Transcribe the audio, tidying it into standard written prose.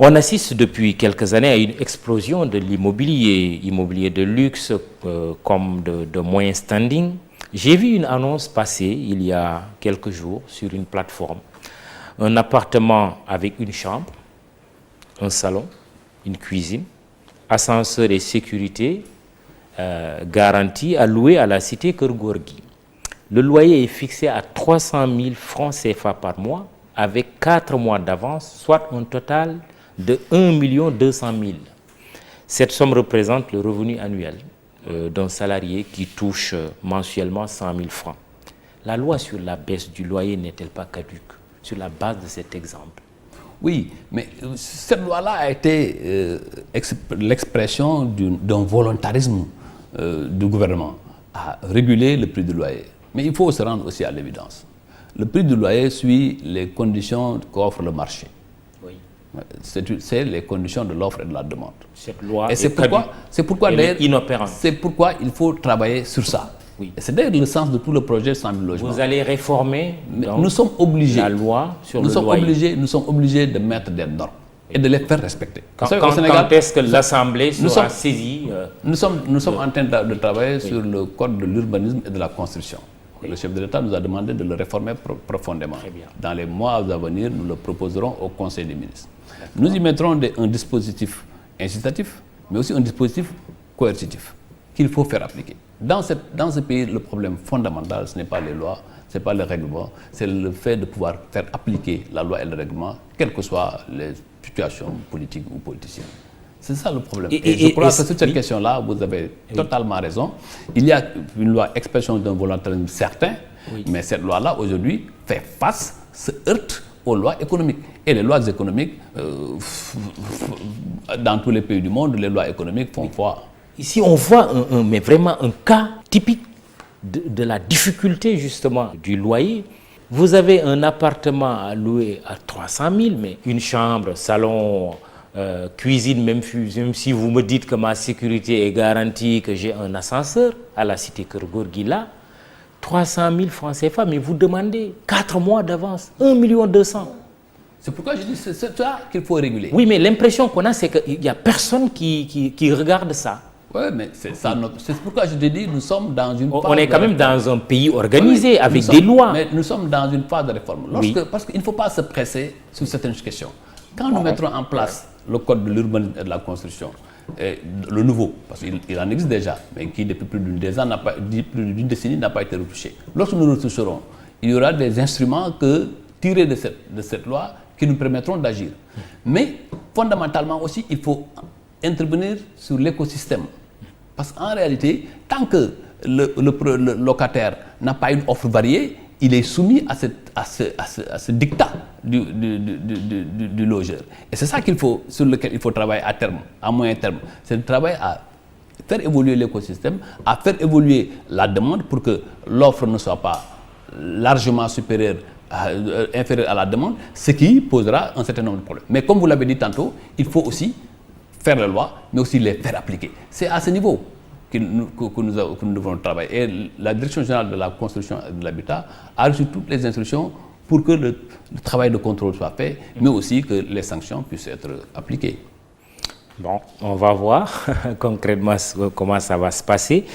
On assiste depuis quelques années à une explosion de l'immobilier, immobilier de luxe comme de moyen standing. J'ai vu une annonce passer il y a quelques jours sur une plateforme. Un appartement avec une chambre, un salon, une cuisine, ascenseur et sécurité garantie à louer à la cité Keur Gorgui. Le loyer est fixé à 300 000 francs CFA par mois avec 4 mois d'avance, soit un total de 1 200 000. Cette somme représente le revenu annuel d'un salarié qui touche mensuellement 100 000 francs. La loi sur la baisse du loyer n'est-elle pas caduque sur la base de cet exemple? Oui, mais cette loi-là a été l'expression d'un volontarisme du gouvernement à réguler le prix du loyer. Mais il faut se rendre aussi à l'évidence. Le prix du loyer suit les conditions qu'offre le marché. Oui. C'est les conditions de l'offre et de la demande. Cette loi et c'est pourquoi d'ailleurs, inopérante. C'est pourquoi il faut travailler sur ça. Oui. Et c'est d'ailleurs le sens de tout le projet 100 000 logements. Vous allez réformer donc, nous sommes obligés, la loi sur le loyer. Nous sommes obligés de mettre des normes et de les faire respecter. Quand est-ce que l'Assemblée sera saisie Nous sommes en train de travailler sur le code de l'urbanisme et de la construction. Le chef de l'État nous a demandé de le réformer profondément. Dans les mois à venir, nous le proposerons au Conseil des ministres. Nous y mettrons un dispositif incitatif, mais aussi un dispositif coercitif qu'il faut faire appliquer. Dans ce pays, le problème fondamental, ce n'est pas les lois, ce n'est pas le règlement, c'est le fait de pouvoir faire appliquer la loi et le règlement, quelles que soient les situations politiques ou politiciennes. C'est ça le problème. Et je crois que sur cette question-là, vous avez totalement raison. Il y a une loi expression d'un volontarisme certain, mais cette loi-là, aujourd'hui, fait face, se heurte aux lois économiques. Et les lois économiques, dans tous les pays du monde, les lois économiques font foi. Ici, on voit mais vraiment un cas typique de la difficulté, justement, du loyer. Vous avez un appartement à louer à 300 000, mais une chambre, salon, cuisine, même si vous me dites que ma sécurité est garantie, que j'ai un ascenseur à la cité Keur Gorgui là, 300 000 francs CFA, mais vous demandez 4 mois d'avance, 1 200 000. C'est pourquoi je dis c'est ça qu'il faut réguler. Oui, mais l'impression qu'on a, c'est qu'il n'y a personne qui regarde ça. Oui, mais c'est ça. C'est pourquoi je te dis, nous sommes dans une phase. On est quand même dans un pays organisé, avec des lois. Mais nous sommes dans une phase de réforme. Parce qu'il ne faut pas se presser sur certaines questions. Quand nous mettrons en place le code de l'urbanisme et de la construction, le nouveau, parce qu'il en existe déjà, mais qui depuis plus d'une décennie n'a pas été retouché. Lorsque nous retoucherons, il y aura des instruments tirés de cette loi qui nous permettront d'agir. Mais fondamentalement aussi, il faut intervenir sur l'écosystème. Parce qu'en réalité, tant que le locataire n'a pas une offre variée, il est soumis à ce dictat du logeur. Et c'est ça sur lequel il faut travailler à terme, à moyen terme. C'est de travailler à faire évoluer l'écosystème, à faire évoluer la demande pour que l'offre ne soit pas largement inférieure à la demande, ce qui posera un certain nombre de problèmes. Mais comme vous l'avez dit tantôt, il faut aussi faire les lois, mais aussi les faire appliquer. C'est à ce niveau que nous devons travailler. Et la Direction générale de la construction et de l'habitat a reçu toutes les instructions pour que le travail de contrôle soit fait, mais aussi que les sanctions puissent être appliquées. Bon, on va voir concrètement comment ça va se passer.